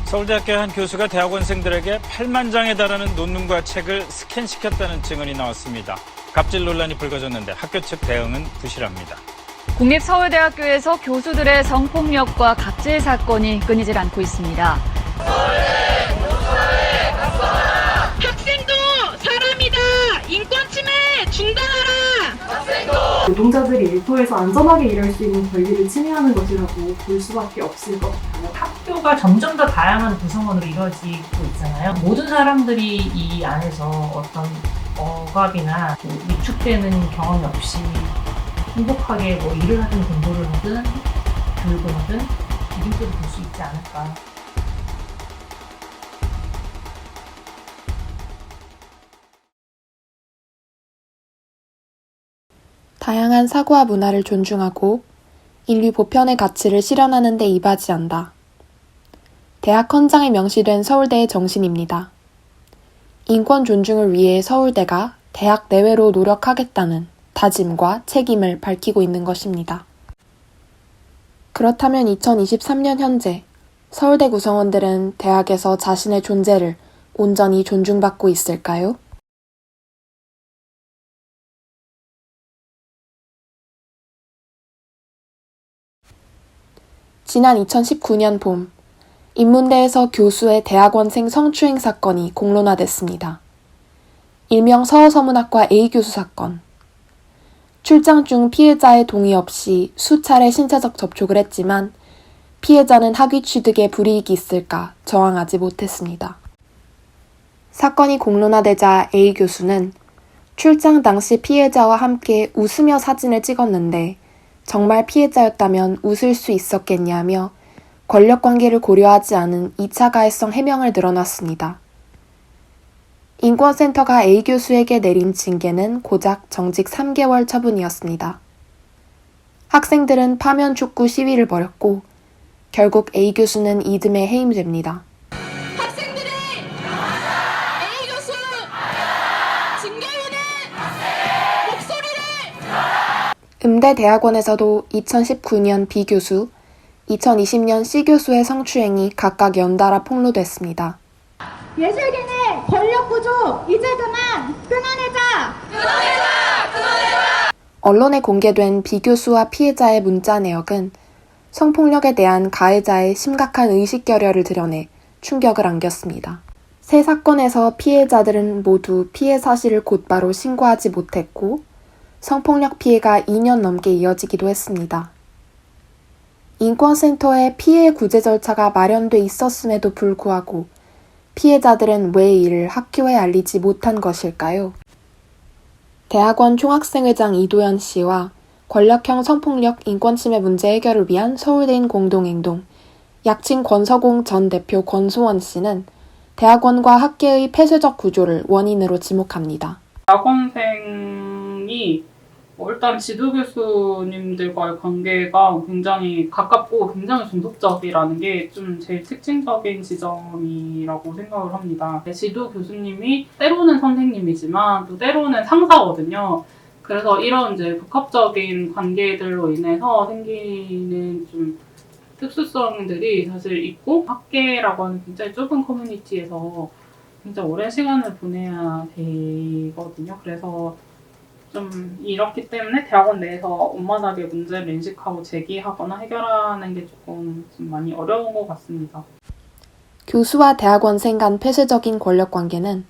서울대학교 한 교수가 대학원생들에게 8만 장에 달하는 논문과 책을 스캔시켰다는 증언이 나왔습니다. 갑질 논란이 불거졌는데 학교 측 대응은 부실합니다. 국립서울대학교에서 교수들의 성폭력과 갑질 사건이 끊이질 않고 있습니다. 학생도 사람이다. 인권 침해 중단하라. 노동자들이 일터에서 안전하게 일할 수 있는 권리를 침해하는 것이라고 볼 수밖에 없을 것 같아요. 학교가 점점 더 다양한 구성원으로 이루어지고 있잖아요. 모든 사람들이 이 안에서 어떤 억압이나 위축되는 경험이 없이 행복하게 일을 하든 공부를 하든 교육을 하든 이름표를 볼 수 있지 않을까. 다양한 사고와 문화를 존중하고 인류 보편의 가치를 실현하는 데 이바지한다. 대학 헌장에 명시된 서울대의 정신입니다. 인권 존중을 위해 서울대가 대학 내외로 노력하겠다는 다짐과 책임을 밝히고 있는 것입니다. 그렇다면 2023년 현재 서울대 구성원들은 대학에서 자신의 존재를 온전히 존중받고 있을까요? 지난 2019년 봄, 인문대에서 교수의 대학원생 성추행 사건이 공론화됐습니다. 일명 서어서문학과 A 교수 사건. 출장 중 피해자의 동의 없이 수차례 신체적 접촉을 했지만 피해자는 학위 취득에 불이익이 있을까 저항하지 못했습니다. 사건이 공론화되자 A 교수는 출장 당시 피해자와 함께 웃으며 사진을 찍었는데 정말 피해자였다면 웃을 수 있었겠냐며 권력관계를 고려하지 않은 2차 가해성 해명을 늘어놨습니다. 인권센터가 A 교수에게 내린 징계는 고작 정직 3개월 처분이었습니다. 학생들은 파면 촉구 시위를 벌였고 결국 A 교수는 이듬해 해임됩니다. 학생들이 A 교수 징계위는 목소리를 음대 대학원에서도 2019년 B 교수, 2020년 C 교수의 성추행이 각각 연달아 폭로됐습니다. 예술계의 권력구조 이제 그만 끊어내자! 언론에 공개된 B 교수와 피해자의 문자 내역은 성폭력에 대한 가해자의 심각한 의식결여를 드러내 충격을 안겼습니다. 세 사건에서 피해자들은 모두 피해 사실을 곧바로 신고하지 못했고 성폭력 피해가 2년 넘게 이어지기도 했습니다. 인권센터에 피해 구제 절차가 마련돼 있었음에도 불구하고 피해자들은 왜 이를 학교에 알리지 못한 것일까요? 대학원 총학생회장 이도현 씨와 권력형 성폭력 인권침해 문제 해결을 위한 서울대인 공동행동, 약칭 권서공 전 대표 권소원 씨는 대학원과 학계의 폐쇄적 구조를 원인으로 지목합니다. 대학원생이 일단 지도 교수님들과의 관계가 굉장히 가깝고 굉장히 중독적이라는 게 좀 제일 특징적인 지점이라고 생각을 합니다. 지도 교수님이 때로는 선생님이지만 또 때로는 상사거든요. 그래서 이런 이제 복합적인 관계들로 인해서 생기는 좀 특수성들이 사실 있고 학계라고 하는 굉장히 좁은 커뮤니티에서 굉장히 오랜 시간을 보내야 되거든요. 그래서 좀 이렇기 때문에 대학원 내에서 원만하게 문제를 인식하고 제기하거나 해결하는 게 조금 좀 많이 어려운 것 같습니다. 교수와 대학원생 간 폐쇄적인 권력관계는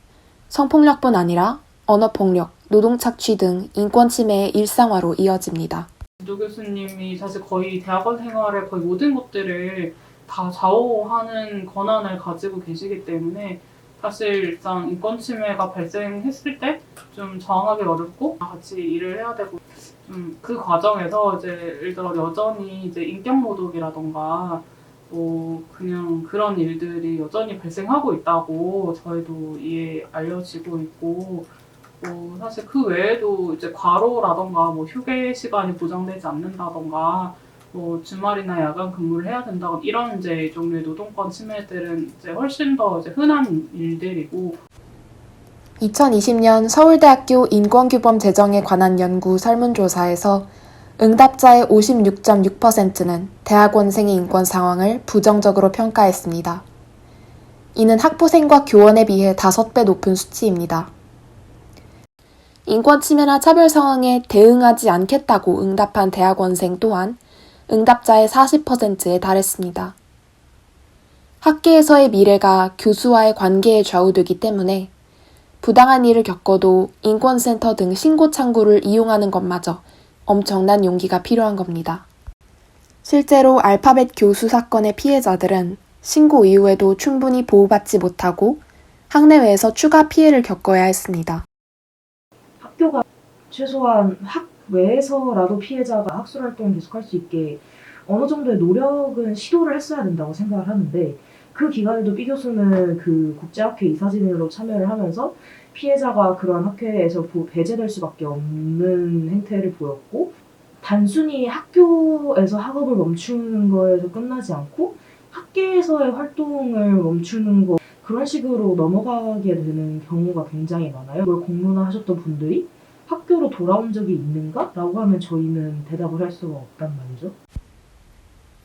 성폭력뿐 아니라 언어폭력, 노동착취 등 인권침해의 일상화로 이어집니다. 지도 교수님이 사실 거의 대학원 생활의 거의 모든 것들을 다 좌우하는 권한을 가지고 계시기 때문에 사실 일단 인권 침해가 발생했을 때 좀 저항하기 어렵고 같이 일을 해야 되고 좀 그 과정에서 이제 예를 들어 여전히 이제 인격 모독이라던가 뭐 그냥 그런 일들이 여전히 발생하고 있다고 저희도 알려지고 있고 뭐 사실 그 외에도 이제 과로라던가 뭐 휴게 시간이 보장되지 않는다던가 뭐 주말이나 야간 근무를 해야 된다거나 이런 이제 종류의 노동권 침해들은 이제 훨씬 더 이제 흔한 일들이고 2020년 서울대학교 인권규범 제정에 관한 연구 설문조사에서 응답자의 56.6%는 대학원생의 인권 상황을 부정적으로 평가했습니다. 이는 학부생과 교원에 비해 5배 높은 수치입니다. 인권 침해나 차별 상황에 대응하지 않겠다고 응답한 대학원생 또한 응답자의 40%에 달했습니다. 학계에서의 미래가 교수와의 관계에 좌우되기 때문에 부당한 일을 겪어도 인권센터 등 신고 창구를 이용하는 것마저 엄청난 용기가 필요한 겁니다. 실제로 알파벳 교수 사건의 피해자들은 신고 이후에도 충분히 보호받지 못하고 학내외에서 추가 피해를 겪어야 했습니다. 학교가 최소한 학외에서라도 피해자가 학술 활동을 계속할 수 있게 어느 정도의 노력은 시도를 했어야 된다고 생각을 하는데, 그 기간에도 B 교수는 그 국제학회 이사진으로 참여를 하면서 피해자가 그러한 학회에서 배제될 수밖에 없는 행태를 보였고, 단순히 학교에서 학업을 멈추는 거에서 끝나지 않고 학계에서의 활동을 멈추는 거, 그런 식으로 넘어가게 되는 경우가 굉장히 많아요. 그걸 공론화 하셨던 분들이 학교로 돌아온 적이 있는가? 라고 하면 저희는 대답을 할 수가 없단 말이죠.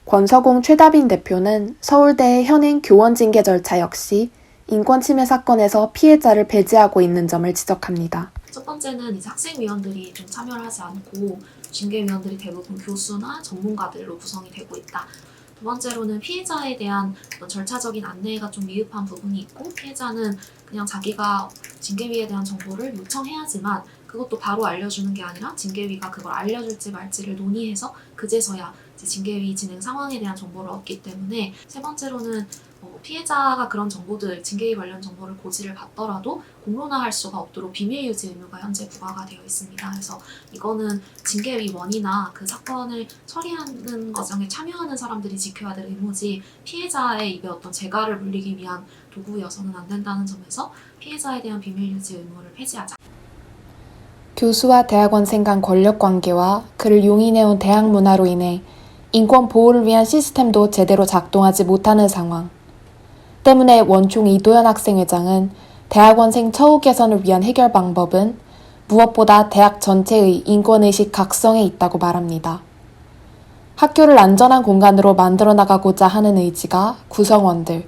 권서공 최다빈 대표는 서울대의 현행 교원 징계 절차 역시 인권침해 사건에서 피해자를 배제하고 있는 점을 지적합니다. 첫 번째는 이제 학생위원들이 좀 참여를 하지 않고 징계위원들이 대부분 교수나 전문가들로 구성이 되고 있다. 두 번째로는 피해자에 대한 어떤 절차적인 안내가 좀 미흡한 부분이 있고, 피해자는 그냥 자기가 징계위에 대한 정보를 요청해야지만 그것도 바로 알려주는 게 아니라 징계위가 그걸 알려줄지 말지를 논의해서 그제서야 이제 징계위 진행 상황에 대한 정보를 얻기 때문에, 세 번째로는 피해자가 그런 정보들, 징계위 관련 정보를 고지를 받더라도 공론화할 수가 없도록 비밀 유지 의무가 현재 부과가 되어 있습니다. 그래서 이거는 징계위원이나 그 사건을 처리하는 과정에 참여하는 사람들이 지켜야 될 의무지, 피해자의 입에 어떤 재갈을 물리기 위한 도구여서는 안 된다는 점에서 피해자에 대한 비밀 유지 의무를 폐지하자. 교수와 대학원생 간 권력 관계와 그를 용인해온 대학 문화로 인해 인권 보호를 위한 시스템도 제대로 작동하지 못하는 상황. 때문에 원총 이도현 학생회장은 대학원생 처우 개선을 위한 해결 방법은 무엇보다 대학 전체의 인권의식 각성에 있다고 말합니다. 학교를 안전한 공간으로 만들어 나가고자 하는 의지가 구성원들,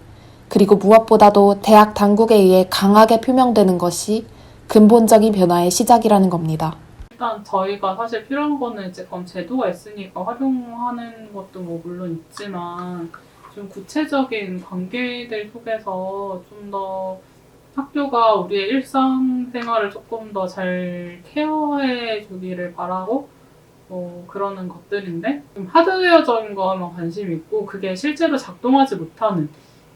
그리고 무엇보다도 대학 당국에 의해 강하게 표명되는 것이 근본적인 변화의 시작이라는 겁니다. 일단 저희가 사실 필요한 거는 이제 그런 제도가 있으니까 활용하는 것도 뭐 물론 있지만, 좀 구체적인 관계들 속에서 좀 더 학교가 우리의 일상생활을 조금 더 잘 케어해 주기를 바라고 그러는 것들인데, 좀 하드웨어적인 거에만 관심이 있고 그게 실제로 작동하지 못하는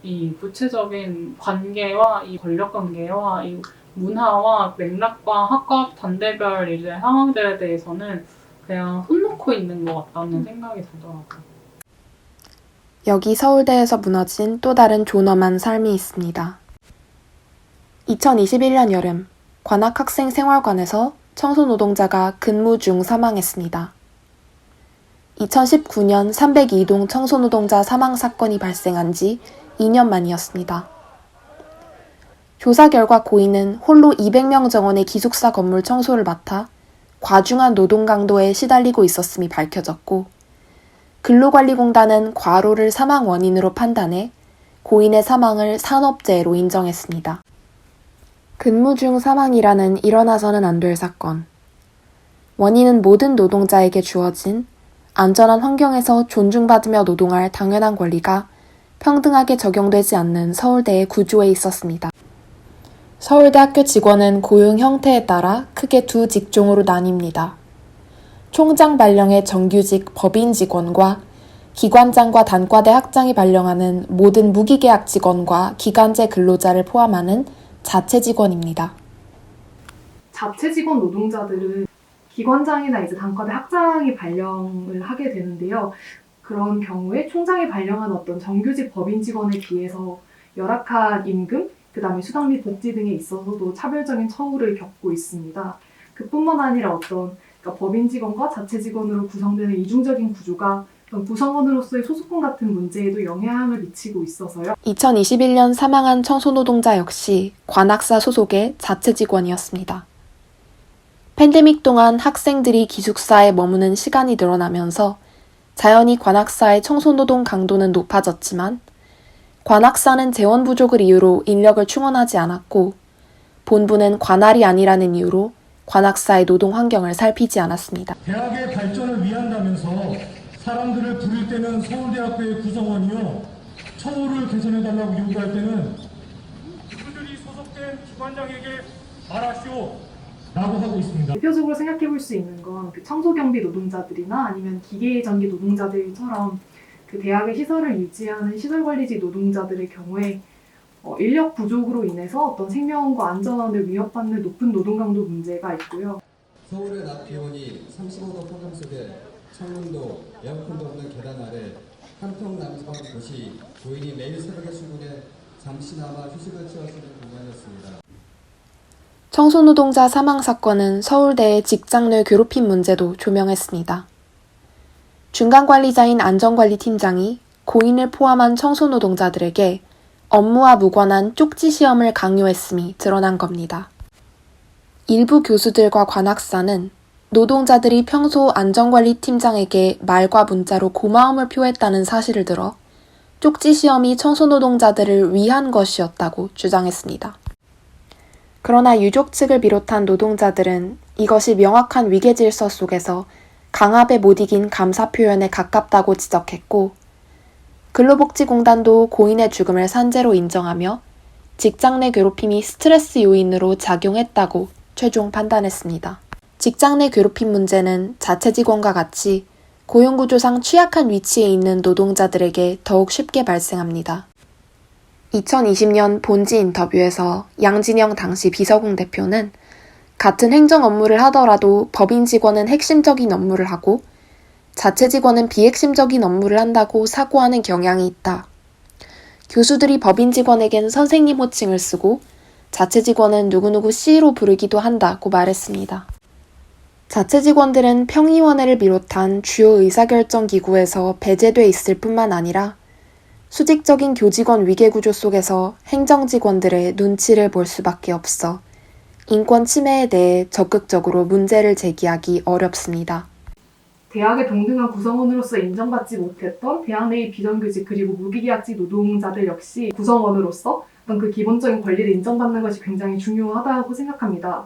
이 구체적인 관계와 이 권력 관계와 이 문화와 맥락과 학과 단대별 이제 상황들에 대해서는 그냥 손 놓고 있는 것 같다는 생각이 들더라고요. 여기 서울대에서 무너진 또 다른 존엄한 삶이 있습니다. 2021년 여름, 관악학생생활관에서 청소노동자가 근무 중 사망했습니다. 2019년 302동 청소노동자 사망 사건이 발생한 지 2년 만이었습니다. 조사 결과 고인은 홀로 200명 정원의 기숙사 건물 청소를 맡아 과중한 노동 강도에 시달리고 있었음이 밝혀졌고, 근로관리공단은 과로를 사망 원인으로 판단해 고인의 사망을 산업재해로 인정했습니다. 근무 중 사망이라는 일어나서는 안 될 사건. 원인은 모든 노동자에게 주어진 안전한 환경에서 존중받으며 노동할 당연한 권리가 평등하게 적용되지 않는 서울대의 구조에 있었습니다. 서울대 학교 직원은 고용 형태에 따라 크게 두 직종으로 나뉩니다. 총장 발령의 정규직 법인 직원과 기관장과 단과대 학장이 발령하는 모든 무기계약 직원과 기간제 근로자를 포함하는 자체 직원입니다. 자체 직원 노동자들은 기관장이나 이제 단과대 학장이 발령을 하게 되는데요. 그런 경우에 총장이 발령한 어떤 정규직 법인 직원에 비해서 열악한 임금, 그다음에 수당 및 복지 등에 있어서도 차별적인 처우를 겪고 있습니다. 그뿐만 아니라 그러니까 법인 직원과 자체 직원으로 구성되는 이중적인 구조가 구성원으로서의 소속감 같은 문제에도 영향을 미치고 있어서요. 2021년 사망한 청소노동자 역시 관악사 소속의 자체 직원이었습니다. 팬데믹 동안 학생들이 기숙사에 머무는 시간이 늘어나면서 자연히 관악사의 청소노동 강도는 높아졌지만 관악사는 재원 부족을 이유로 인력을 충원하지 않았고 본부는 관할이 아니라는 이유로 관악사의 노동 환경을 살피지 않았습니다. 대학의 발전을 위한다면서 사람들을 부릴 때는 서울대학교의 구성원이요, 처우를 개선해달라고 요구할 때는 그들이 소속된 기관장에게 말하시오 라고 하고 있습니다. 대표적으로 생각해 볼 수 있는 건 그 청소경비 노동자들이나 아니면 기계전기 노동자들처럼 그 대학의 시설을 유지하는 시설관리직 노동자들의 경우에 인력 부족으로 인해서 어떤 생명과 안전을 위협받는 높은 노동 강도 문제가 있고요. 서울의 낮 기온이 35도 폭염 속에 창문도 에어컨도 없는 계단 아래 한평 남방 곳이 부인이 매일 새벽에 출근해 잠시나마 휴식을 취할 수 있는 공간이었습니다. 청소노동자 사망 사건은 서울대의 직장 내 괴롭힘 문제도 조명했습니다. 중간관리자인 안전관리팀장이 고인을 포함한 청소노동자들에게 업무와 무관한 쪽지 시험을 강요했음이 드러난 겁니다. 일부 교수들과 관악사는 노동자들이 평소 안전관리팀장에게 말과 문자로 고마움을 표했다는 사실을 들어 쪽지 시험이 청소노동자들을 위한 것이었다고 주장했습니다. 그러나 유족 측을 비롯한 노동자들은 이것이 명확한 위계 질서 속에서 강압에 못 이긴 감사 표현에 가깝다고 지적했고, 근로복지공단도 고인의 죽음을 산재로 인정하며 직장 내 괴롭힘이 스트레스 요인으로 작용했다고 최종 판단했습니다. 직장 내 괴롭힘 문제는 자체 직원과 같이 고용구조상 취약한 위치에 있는 노동자들에게 더욱 쉽게 발생합니다. 2020년 본지 인터뷰에서 양진영 당시 비서공 대표는 같은 행정 업무를 하더라도 법인 직원은 핵심적인 업무를 하고 자체 직원은 비핵심적인 업무를 한다고 사고하는 경향이 있다. 교수들이 법인 직원에겐 선생님 호칭을 쓰고 자체 직원은 누구누구 씨로 부르기도 한다고 말했습니다. 자체 직원들은 평의원회를 비롯한 주요 의사결정 기구에서 배제돼 있을 뿐만 아니라 수직적인 교직원 위계구조 속에서 행정직원들의 눈치를 볼 수밖에 없어 인권 침해에 대해 적극적으로 문제를 제기하기 어렵습니다. 대학의 동등한 구성원으로서 인정받지 못했던 대학 내의 비정규직 그리고 무기계약직 노동자들 역시 구성원으로서 어떤 그 기본적인 권리를 인정받는 것이 굉장히 중요하다고 생각합니다.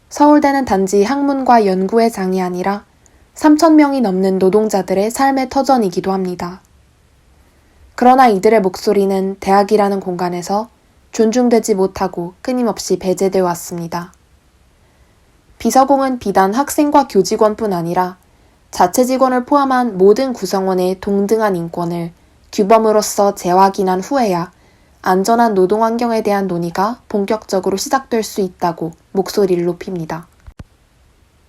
서울대는 단지 학문과 연구의 장이 아니라 3,000명이 넘는 노동자들의 삶의 터전이기도 합니다. 그러나 이들의 목소리는 대학이라는 공간에서 존중되지 못하고 끊임없이 배제되어 왔습니다. 비서공은 비단 학생과 교직원뿐 아니라 자체 직원을 포함한 모든 구성원의 동등한 인권을 규범으로서 재확인한 후에야 안전한 노동 환경에 대한 논의가 본격적으로 시작될 수 있다고 목소리를 높입니다.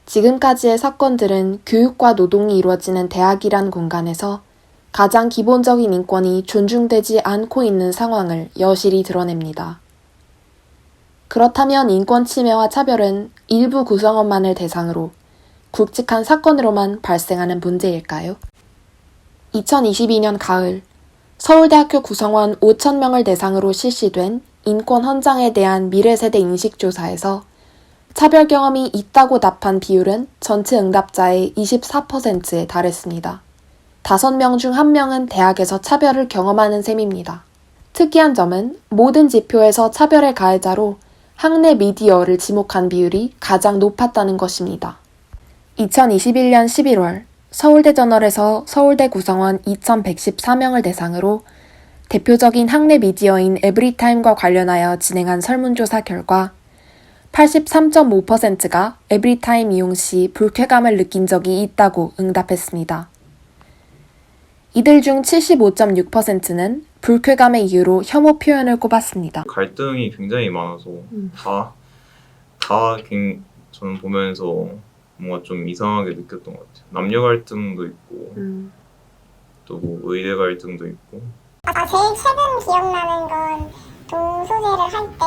지금까지의 사건들은 교육과 노동이 이루어지는 대학이란 공간에서 가장 기본적인 인권이 존중되지 않고 있는 상황을 여실히 드러냅니다. 그렇다면 인권 침해와 차별은 일부 구성원만을 대상으로 굵직한 사건으로만 발생하는 문제일까요? 2022년 가을 서울대학교 구성원 5,000명을 대상으로 실시된 인권 헌장에 대한 미래세대 인식조사에서 차별 경험이 있다고 답한 비율은 전체 응답자의 24%에 달했습니다. 5명 중 1명은 대학에서 차별을 경험하는 셈입니다. 특이한 점은 모든 지표에서 차별의 가해자로 학내 미디어를 지목한 비율이 가장 높았다는 것입니다. 2021년 11월 서울대저널에서 서울대 구성원 2,114명을 대상으로 대표적인 학내 미디어인 에브리타임과 관련하여 진행한 설문조사 결과 83.5%가 에브리타임 이용 시 불쾌감을 느낀 적이 있다고 응답했습니다. 이들 중 75.6%는 불쾌감의 이유로 혐오 표현을 꼽았습니다. 갈등이 굉장히 많아서 저는 보면서 뭔가 좀 이상하게 느꼈던 것 같아요. 남녀 갈등도 있고 또 뭐 의대 갈등도 있고. 제일 최근 기억나는 건 동소제를 할 때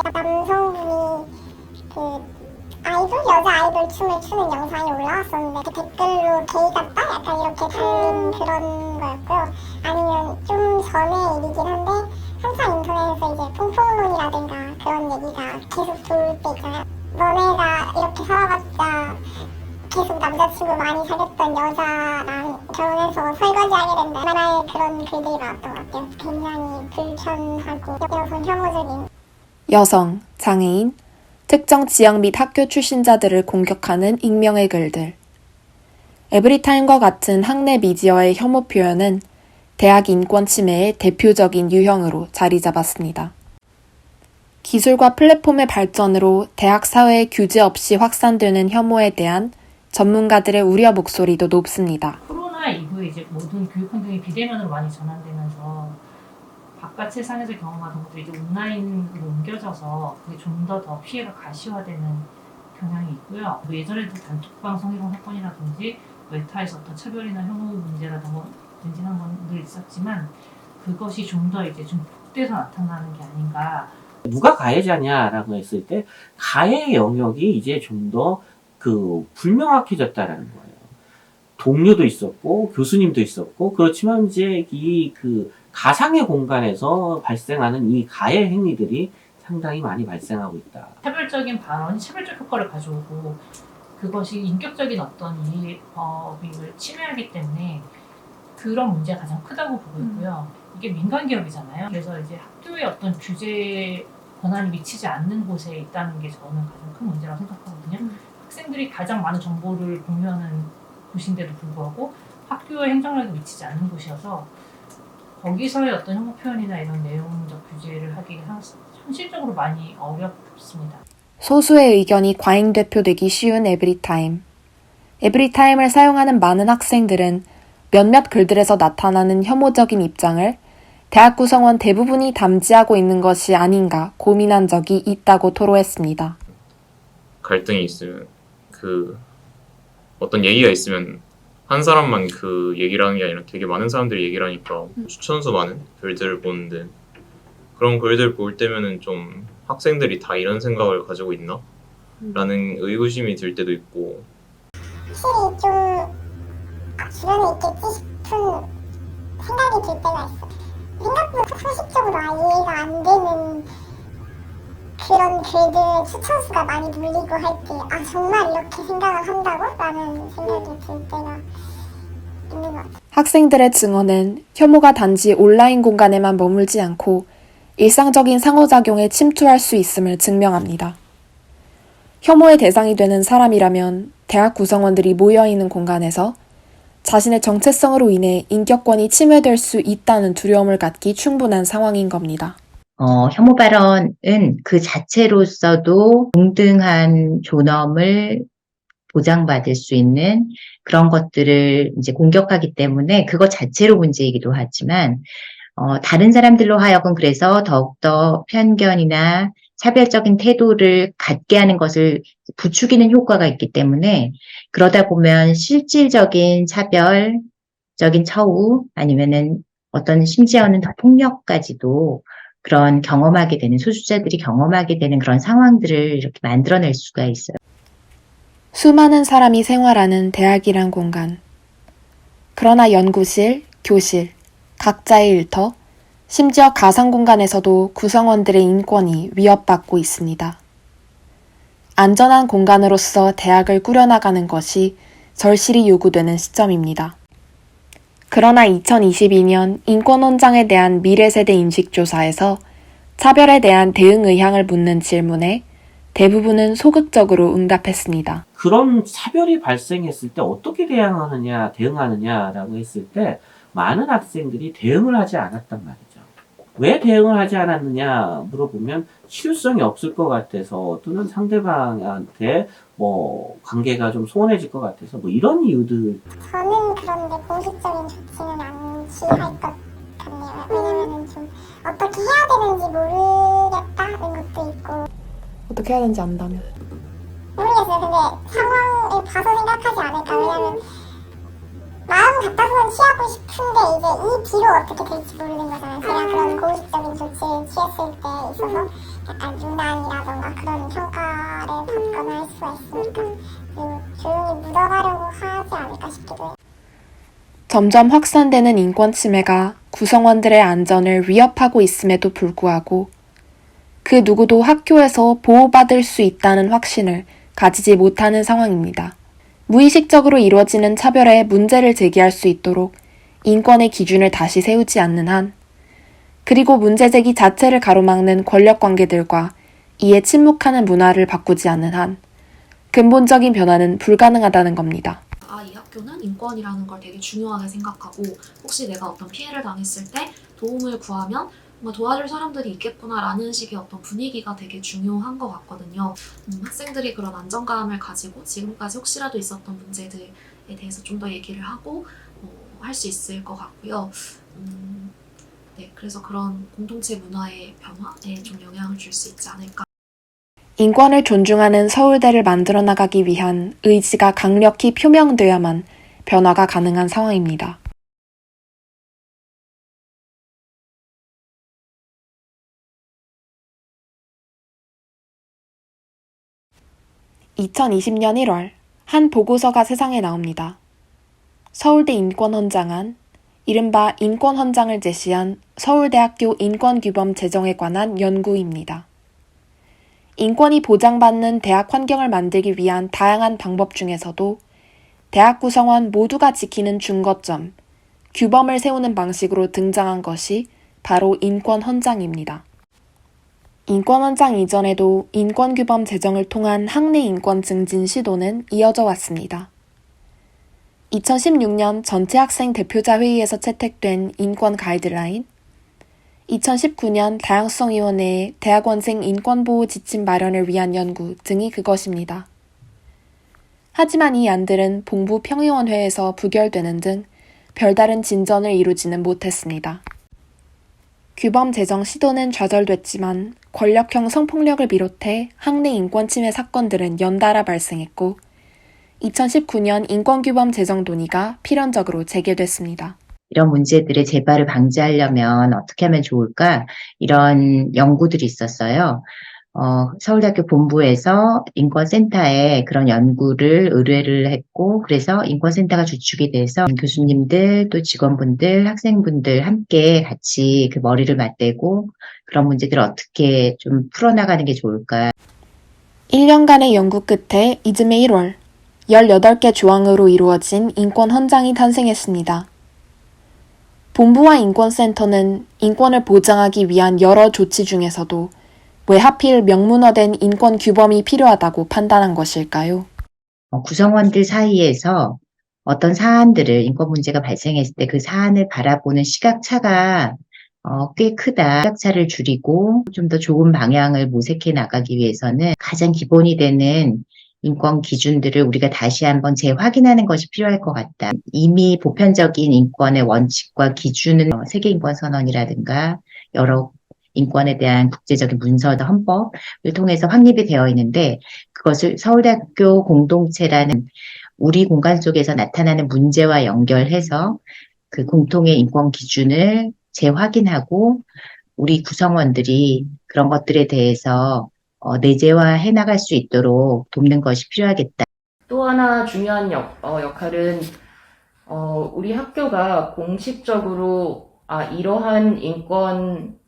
남성분이 여자 아이돌 춤을 추는 영상이 올라왔었는데 그 댓글로 게이 같다? 약간 이렇게 달린 그런 거였고요. 아니면 좀 전의 일이긴 한데 항상 인터넷에서 이제 퐁퐁론이라든가 그런 얘기가 계속 돌 때 있잖아요. 너네가 이렇게 살아봤자 계속 남자친구 많이 사귀었던 여자랑 결혼해서 설거지하게 된다. 하나의 그런 글들이 나왔던 것 같아요. 굉장히 불편하고 여성 혐오적인 여성, 장애인, 특정 지역 및 학교 출신자들을 공격하는 익명의 글들. 에브리타임과 같은 학내 미디어의 혐오 표현은 대학 인권 침해의 대표적인 유형으로 자리 잡았습니다. 기술과 플랫폼의 발전으로 대학 사회에 규제 없이 확산되는 혐오에 대한 전문가들의 우려 목소리도 높습니다. 코로나 이후에 이제 모든 교육 환경이 비대면으로 많이 전환되면서 바깥 세상에서 경험하던 것들이 이제 온라인으로 옮겨져서 그게 좀 더 피해가 가시화되는 경향이 있고요. 뭐 예전에도 단톡방 성희롱 사건이라든지 외타에서 어떤 차별이나 혐오 문제라든지 이런 건들 있었지만 그것이 좀 더 이제 좀 폭대해서 나타나는 게 아닌가. 누가 가해자냐라고 했을 때 가해 영역이 이제 좀 더 불명확해졌다라는 거예요. 동료도 있었고 교수님도 있었고 그렇지만 이제 이 가상의 공간에서 발생하는 이 가해 행위들이 상당히 많이 발생하고 있다. 차별적인 발언이 차별적 효과를 가져오고 그것이 인격적인 어떤 이익을 침해하기 때문에 그런 문제가 가장 크다고 보고 있고요. 이게 민간 기업이잖아요. 그래서 이제 학교에 어떤 규제 권한이 미치지 않는 곳에 있다는 게 저는 가장 큰 문제라고 생각하거든요. 학생들이 가장 많은 정보를 공유하는 곳인데도 불구하고 학교의 행정력이 미치지 않는 곳이어서 거기서의 어떤 혐오 표현이나 이런 내용적 규제를 하기가 현실적으로 많이 어렵습니다. 소수의 의견이 과잉되표되기 쉬운 에브리타임. 에브리타임을 사용하는 많은 학생들은 몇몇 글들에서 나타나는 혐오적인 입장을 대학 구성원 대부분이 담지하고 있는 것이 아닌가 고민한 적이 있다고 토로했습니다. 갈등이 있으면 어떤 얘기가 있으면 한 사람만 그 얘기를 하는 게 아니라 되게 많은 사람들이 얘기를 하니까 추천수 많은 글들을 보는데 그런 글들 볼 때면은 좀 학생들이 다 이런 생각을 가지고 있나? 라는 의구심이 들 때도 있고 확실히 좀 주변에 있겠지 싶은 생각이 들 때가 있어. 생각보다 소식적으로 이해가 안 되는 그런 글들 추천수가 많이 몰리고 할 때 정말 이렇게 생각을 한다고? 라는 생각이 들 때가 있는 것 같아요. 학생들의 증언은 혐오가 단지 온라인 공간에만 머물지 않고 일상적인 상호작용에 침투할 수 있음을 증명합니다. 혐오의 대상이 되는 사람이라면 대학 구성원들이 모여있는 공간에서 자신의 정체성으로 인해 인격권이 침해될 수 있다는 두려움을 갖기 충분한 상황인 겁니다. 혐오 발언은 그 자체로서도 동등한 존엄을 보장받을 수 있는 그런 것들을 이제 공격하기 때문에 그것 자체로 문제이기도 하지만 다른 사람들로 하여금 그래서 더욱더 편견이나 차별적인 태도를 갖게 하는 것을 부추기는 효과가 있기 때문에 그러다 보면 실질적인 차별적인 처우 아니면은 어떤 심지어는 더 폭력까지도 그런 경험하게 되는 소수자들이 경험하게 되는 그런 상황들을 이렇게 만들어낼 수가 있어요. 수많은 사람이 생활하는 대학이란 공간. 그러나 연구실, 교실, 각자의 일터, 심지어 가상 공간에서도 구성원들의 인권이 위협받고 있습니다. 안전한 공간으로서 대학을 꾸려나가는 것이 절실히 요구되는 시점입니다. 그러나 2022년 인권원장에 대한 미래세대 인식조사에서 차별에 대한 대응 의향을 묻는 질문에 대부분은 소극적으로 응답했습니다. 그런 차별이 발생했을 때 어떻게 대응하느냐라고 했을 때 많은 학생들이 대응을 하지 않았단 말이죠. 왜 대응을 하지 않았느냐 물어보면 실효성이 없을 것 같아서 또는 상대방한테 관계가 좀 소원해질 것 같아서 이런 이유들. 저는 그런데 공식적인 조치는 안 취할 것 같네요. 왜냐면은 좀 어떻게 해야 되는지 모르겠다는 것도 있고. 어떻게 해야 되는지 안다면? 모르겠어요. 근데 상황을 봐서 생각하지 않을까. 왜냐면 마음 같아서는 취하고 싶은데 이제 이 뒤로 어떻게 될지 모르는 거잖아요. 제가 그런 공식적인 조치를 취했을 때 있어서 약간 유난이라던가 그런 평가를 받거나 할 수가 있으니까 조용히 묻어가려고 하지 않을까 싶기도 해요. 점점 확산되는 인권 침해가 구성원들의 안전을 위협하고 있음에도 불구하고 그 누구도 학교에서 보호받을 수 있다는 확신을 가지지 못하는 상황입니다. 무의식적으로 이루어지는 차별에 문제를 제기할 수 있도록 인권의 기준을 다시 세우지 않는 한 그리고 문제 제기 자체를 가로막는 권력 관계들과 이에 침묵하는 문화를 바꾸지 않는 한 근본적인 변화는 불가능하다는 겁니다. 이 학교는 인권이라는 걸 되게 중요하게 생각하고 혹시 내가 어떤 피해를 당했을 때 도움을 구하면 뭔가 도와줄 사람들이 있겠구나라는 식의 어떤 분위기가 되게 중요한 것 같거든요. 학생들이 그런 안정감을 가지고 지금까지 혹시라도 있었던 문제들에 대해서 좀 더 얘기를 하고 할 수 있을 것 같고요. 네, 그래서 그런 공동체 문화의 변화에 좀 영향을 줄 수 있지 않을까. 인권을 존중하는 서울대를 만들어 나가기 위한 의지가 강력히 표명돼야만 변화가 가능한 상황입니다. (2020년 1월) 한 보고서가 세상에 나옵니다. 서울대 인권헌장안, 이른바 인권헌장을 제시한 서울대학교 인권규범 제정에 관한 연구입니다. 인권이 보장받는 대학 환경을 만들기 위한 다양한 방법 중에서도 대학 구성원 모두가 지키는 준거점, 규범을 세우는 방식으로 등장한 것이 바로 인권헌장입니다. 인권헌장 이전에도 인권규범 제정을 통한 학내 인권 증진 시도는 이어져 왔습니다. 2016년 전체 학생 대표자 회의에서 채택된 인권 가이드라인, 2019년 다양성위원회의 대학원생 인권보호 지침 마련을 위한 연구 등이 그것입니다. 하지만 이 안들은 본부 평의원회에서 부결되는 등 별다른 진전을 이루지는 못했습니다. 규범 제정 시도는 좌절됐지만 권력형 성폭력을 비롯해 학내 인권 침해 사건들은 연달아 발생했고 2019년 인권규범 제정 논의가 필연적으로 재개됐습니다. 이런 문제들의 재발을 방지하려면 어떻게 하면 좋을까? 이런 연구들이 있었어요. 서울대학교 본부에서 인권센터에 그런 연구를 의뢰를 했고, 그래서 인권센터가 주축이 돼서 교수님들, 또 직원분들, 학생분들 함께 같이 그 머리를 맞대고 그런 문제들을 어떻게 좀 풀어나가는 게 좋을까? 1년간의 연구 끝에 이듬해 1월, 18개 조항으로 이루어진 인권헌장이 탄생했습니다. 본부와 인권센터는 인권을 보장하기 위한 여러 조치 중에서도 왜 하필 명문화된 인권 규범이 필요하다고 판단한 것일까요? 구성원들 사이에서 어떤 사안들을 인권 문제가 발생했을 때 그 사안을 바라보는 시각차가 꽤 크다. 시각차를 줄이고 좀 더 좋은 방향을 모색해 나가기 위해서는 가장 기본이 되는 인권 기준들을 우리가 다시 한번 재확인하는 것이 필요할 것 같다. 이미 보편적인 인권의 원칙과 기준은 세계인권선언이라든가 여러 인권에 대한 국제적인 문서나 헌법을 통해서 확립이 되어 있는데 그것을 서울대학교 공동체라는 우리 공간 속에서 나타나는 문제와 연결해서 그 공통의 인권 기준을 재확인하고 우리 구성원들이 그런 것들에 대해서 내재화해 나갈 수 있도록 돕는 것이 필요하겠다. 또 하나 중요한 역할은 우리 학교가 공식적으로 이러한 인권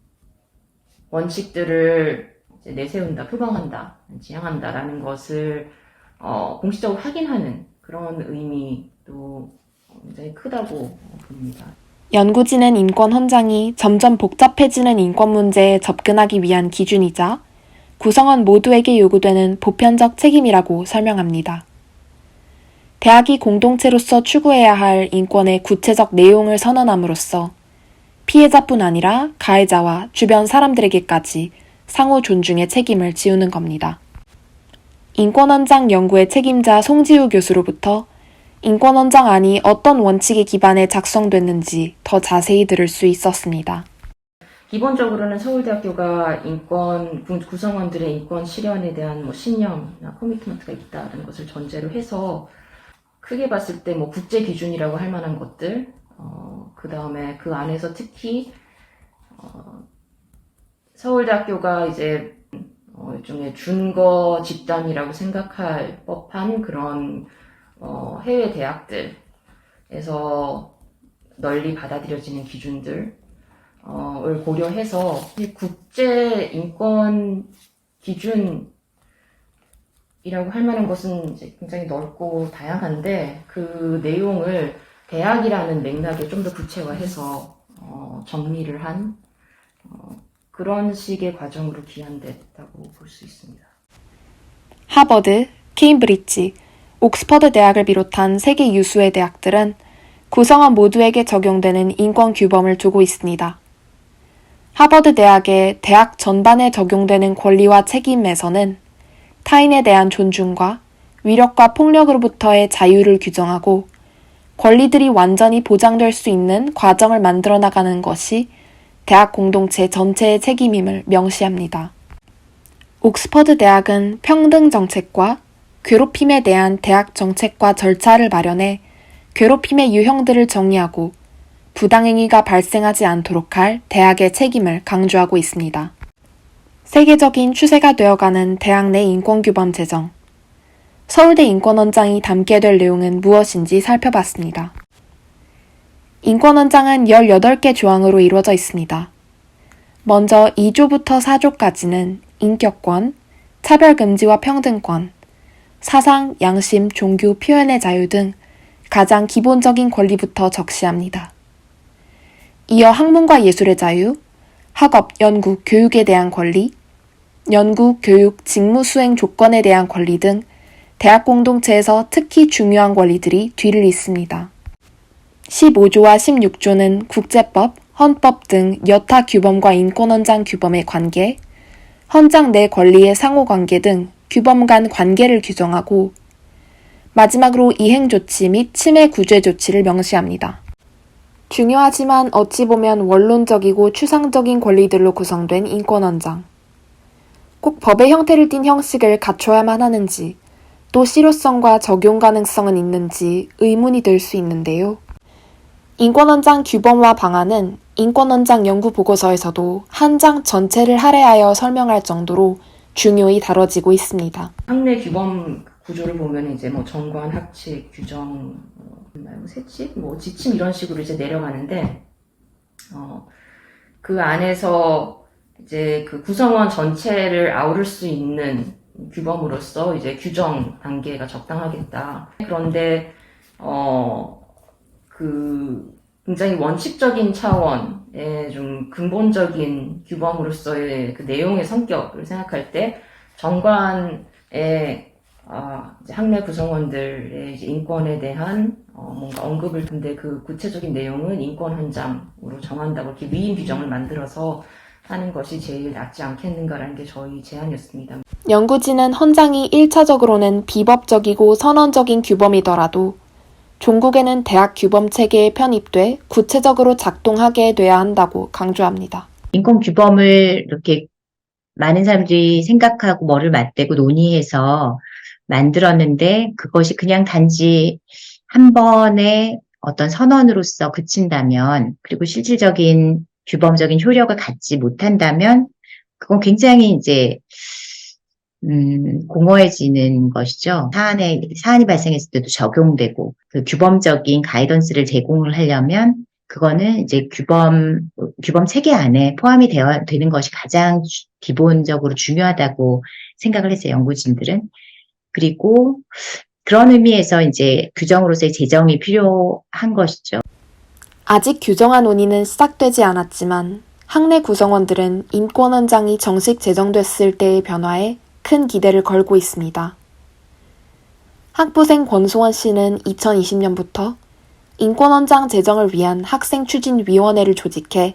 원칙들을 이제 내세운다, 표방한다, 지향한다라는 것을 공식적으로 확인하는 그런 의미도 굉장히 크다고 봅니다. 연구진은 인권헌장이 점점 복잡해지는 인권 문제에 접근하기 위한 기준이자 구성원 모두에게 요구되는 보편적 책임이라고 설명합니다. 대학이 공동체로서 추구해야 할 인권의 구체적 내용을 선언함으로써 피해자뿐 아니라 가해자와 주변 사람들에게까지 상호 존중의 책임을 지우는 겁니다. 인권헌장 연구의 책임자 송지우 교수로부터 인권헌장안이 어떤 원칙에 기반해 작성됐는지 더 자세히 들을 수 있었습니다. 기본적으로는 서울대학교가 인권 구성원들의 인권 실현에 대한 신념이나 커미트먼트가 있다는 것을 전제로 해서 크게 봤을 때 국제 기준이라고 할 만한 것들, 그 다음에 그 안에서 특히 서울대학교가 이제 일종의 준거 집단이라고 생각할 법한 그런 해외 대학들에서 널리 받아들여지는 기준들 을 고려해서 국제 인권 기준이라고 할 만한 것은 이제 굉장히 넓고 다양한데 그 내용을 대학이라는 맥락에 좀 더 구체화해서 정리를 한 그런 식의 과정으로 기한됐다고 볼 수 있습니다. 하버드, 케임브리지, 옥스퍼드 대학을 비롯한 세계 유수의 대학들은 구성원 모두에게 적용되는 인권 규범을 두고 있습니다. 하버드 대학의 대학 전반에 적용되는 권리와 책임에서는 타인에 대한 존중과 위력과 폭력으로부터의 자유를 규정하고 권리들이 완전히 보장될 수 있는 과정을 만들어 나가는 것이 대학 공동체 전체의 책임임을 명시합니다. 옥스퍼드 대학은 평등 정책과 괴롭힘에 대한 대학 정책과 절차를 마련해 괴롭힘의 유형들을 정의하고 부당행위가 발생하지 않도록 할 대학의 책임을 강조하고 있습니다. 세계적인 추세가 되어가는 대학 내 인권규범 제정. 서울대 인권원장이 담게 될 내용은 무엇인지 살펴봤습니다. 인권원장은 18개 조항으로 이루어져 있습니다. 먼저 2조부터 4조까지는 인격권, 차별금지와 평등권, 사상, 양심, 종교, 표현의 자유 등 가장 기본적인 권리부터 적시합니다. 이어 학문과 예술의 자유, 학업, 연구, 교육에 대한 권리, 연구, 교육, 직무 수행 조건에 대한 권리 등 대학 공동체에서 특히 중요한 권리들이 뒤를 잇습니다. 15조와 16조는 국제법, 헌법 등 여타 규범과 인권헌장 규범의 관계, 헌장 내 권리의 상호관계 등 규범 간 관계를 규정하고 마지막으로 이행조치 및 침해 구제 조치를 명시합니다. 중요하지만 어찌 보면 원론적이고 추상적인 권리들로 구성된 인권헌장. 꼭 법의 형태를 띤 형식을 갖춰야만 하는지 또 실효성과 적용 가능성은 있는지 의문이 들 수 있는데요. 인권헌장 규범화 방안은 인권헌장 연구보고서에서도 한 장 전체를 할애하여 설명할 정도로 중요히 다뤄지고 있습니다. 학내 규범 구조를 보면 이제 뭐 정관, 학칙, 규정, 세칙, 지침 이런 식으로 이제 내려가는데, 그 안에서 이제 그 구성원 전체를 아우를 수 있는 규범으로서 이제 규정 단계가 적당하겠다. 그런데 그 굉장히 원칙적인 차원의 좀 근본적인 규범으로서의 그 내용의 성격을 생각할 때 정관의 이제 학내 구성원들의 이제 인권에 대한 뭔가 언급을 근데 그 구체적인 내용은 인권헌장으로 정한다고 이렇게 위임 규정을 만들어서 하는 것이 제일 낫지 않겠는가라는 게 저희 제안이었습니다. 연구진은 헌장이 1차적으로는 비법적이고 선언적인 규범이더라도 종국에는 대학 규범 체계에 편입돼 구체적으로 작동하게 돼야 한다고 강조합니다. 인권 규범을 이렇게 많은 사람들이 생각하고 머리를 맞대고 논의해서 만들었는데 그것이 그냥 단지 한 번의 어떤 선언으로서 그친다면 그리고 실질적인 규범적인 효력을 갖지 못한다면 그건 굉장히 이제 공허해지는 것이죠. 사안이 발생했을 때도 적용되고 그 규범적인 가이던스를 제공을 하려면 그거는 이제 규범 체계 안에 포함이 되는 것이 가장 기본적으로 중요하다고 생각을 했어요. 연구진들은. 그리고 그런 의미에서 이제 규정으로서의 제정이 필요한 것이죠. 아직 규정화 논의는 시작되지 않았지만 학내 구성원들은 인권헌장이 정식 제정됐을 때의 변화에 큰 기대를 걸고 있습니다. 학부생 권수원 씨는 2020년부터 인권헌장 제정을 위한 학생추진위원회를 조직해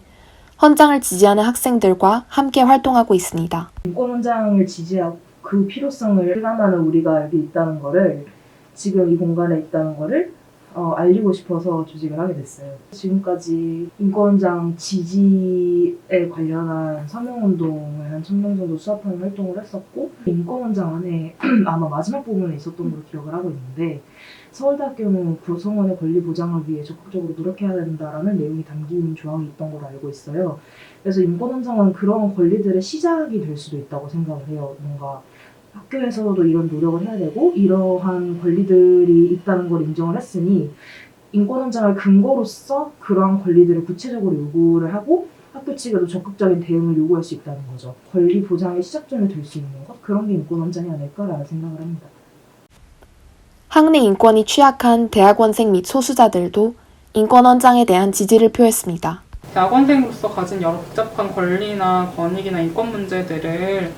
헌장을 지지하는 학생들과 함께 활동하고 있습니다. 인권헌장을 지지하고 그 필요성을 실감하는 우리가 여기 있다는 거를 지금 이 공간에 있다는 거를 알리고 싶어서 조직을 하게 됐어요. 지금까지 인권헌장 지지에 관련한 서명운동을 한 1000명 정도 수합하는 활동을 했었고 인권헌장 안에 아마 마지막 부분에 있었던 걸로 기억을 하고 있는데 서울대학교는 구성원의 권리 보장을 위해 적극적으로 노력해야 된다라는 내용이 담긴 조항이 있던 걸로 알고 있어요. 그래서 인권헌장은 그런 권리들의 시작이 될 수도 있다고 생각을 해요. 뭔가 학교에서도 이런 노력을 해야 되고 이러한 권리들이 있다는 걸 인정을 했으니 인권헌장을 근거로서 그러한 권리들을 구체적으로 요구를 하고 학교 측에도 적극적인 대응을 요구할 수 있다는 거죠. 권리 보장의 시작점이 될 수 있는 것? 그런 게 인권헌장이 아닐까라는 생각을 합니다. 학내 인권이 취약한 대학원생 및 소수자들도 인권헌장에 대한 지지를 표했습니다. 대학원생으로서 가진 여러 복잡한 권리나 권익이나 인권 문제들을